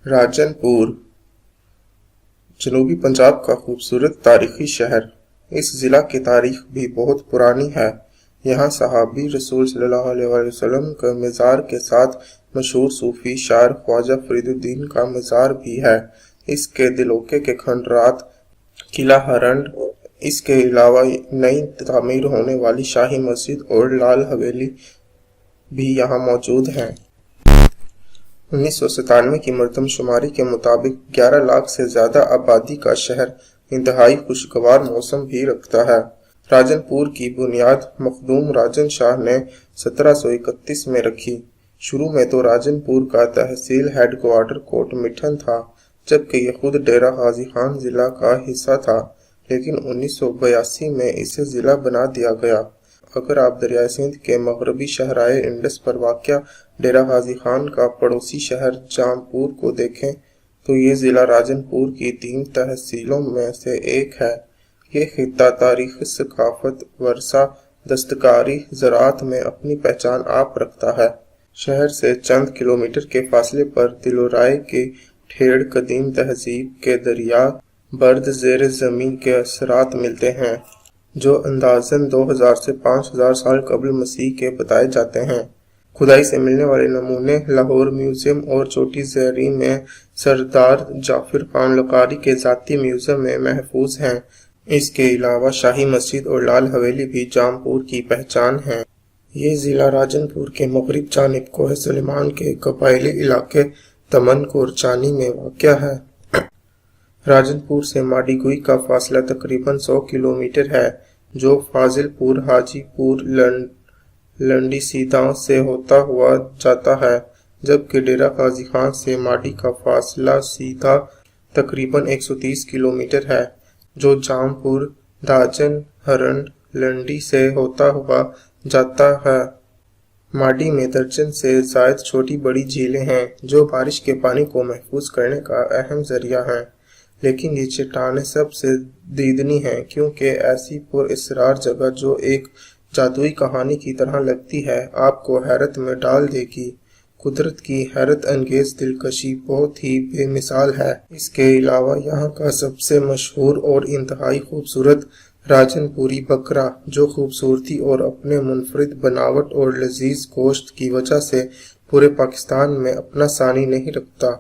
राजनपुर जनूबी पंजाब का खूबसूरत तारीखी शहर। इस जिला की तारीख भी बहुत पुरानी है। यहाँ सहाबी रसूल सल्लल्लाहु अलैहि वसल्लम के मज़ार के साथ मशहूर सूफी शायर ख्वाजा फरीदुद्दीन का मज़ार भी है। इसके दिलोके के खंडरात, किला हरंड, इसके अलावा नई तामीर होने वाली शाही मस्जिद और लाल हवेली भी यहाँ मौजूद हैं। 1997 की मरदमशुमारी के मुताबिक 11 लाख से ज्यादा आबादी का शहर इंतहाई खुशगवार मौसम भी रखता है। राजनपुर की बुनियाद मखदूम राजन शाह ने 1731 में रखी। शुरू में तो राजनपुर का तहसील हेडक्वार्टर कोट मिठन था, जबकि यह खुद डेरा गाजी खान जिला का हिस्सा था, लेकिन 1982 में इसे जिला बना दिया गया। अगर आप दरियाई सिंध के मगरबी शहराए इंडस पर वाक़या डेरा गाजी खान का पड़ोसी शहर जामपुर को देखें तो ये ज़िला राजनपुर की 3 तहसीलों में से एक है। ये खित्ता तारीख, सकाफत, वर्षा, दस्तकारी, ज़राअत में अपनी पहचान आप रखता है। शहर से चंद किलोमीटर के फासले पर दिलोराय की ठेड़ कदीम तहजीब के दरिया बर्द ज़ेर ज़मीन के असरात मिलते हैं, जो अंदाज़न 2000 से 5000 साल कबल मसीह के बताए जाते हैं। खुदाई से मिलने वाले नमूने लाहौर म्यूजियम और चोटी ज़ेरी में सरदार जाफर खान लकारी के ज़ाती म्यूजियम में महफूज हैं। इसके अलावा शाही मस्जिद और लाल हवेली भी जामपुर की पहचान है। ये ज़िला राजनपुर के मगरिब जानिब कोह सुलेमान के कबायली इलाके तमन कोरचानी में वाक़या है। राजनपुर से माडीगुई का फासला तकरीबन 100 किलोमीटर है, जो फाजिलपुर, हाजीपुर, लंडी सीधा से होता हुआ जाता है, जबकि डेरा गाजी खान से माडी का फासला सीधा तकरीबन 130 किलोमीटर है, जो जामपुर, दाजन, हरंड, लंडी से होता हुआ जाता है। माडी में दर्जन से ज़ायद छोटी बड़ी झीलें हैं, जो बारिश के पानी को महफूज करने का अहम ज़रिया हैं, लेकिन ये चट्टानें सबसे दीदनी हैं, क्योंकि ऐसी पुरअसरार जगह जो एक जादुई कहानी की तरह लगती है, आपको हैरत में डाल देगी। कुदरत की हैरत अंगेज दिलकशी बहुत ही बेमिसाल है। इसके अलावा यहाँ का सबसे मशहूर और इंतहाई खूबसूरत राजनपुरी बकरा, जो खूबसूरती और अपने मुनफरिद बनावट और लजीज गोश्त की वजह से पूरे पाकिस्तान में अपना सानी नहीं रखता।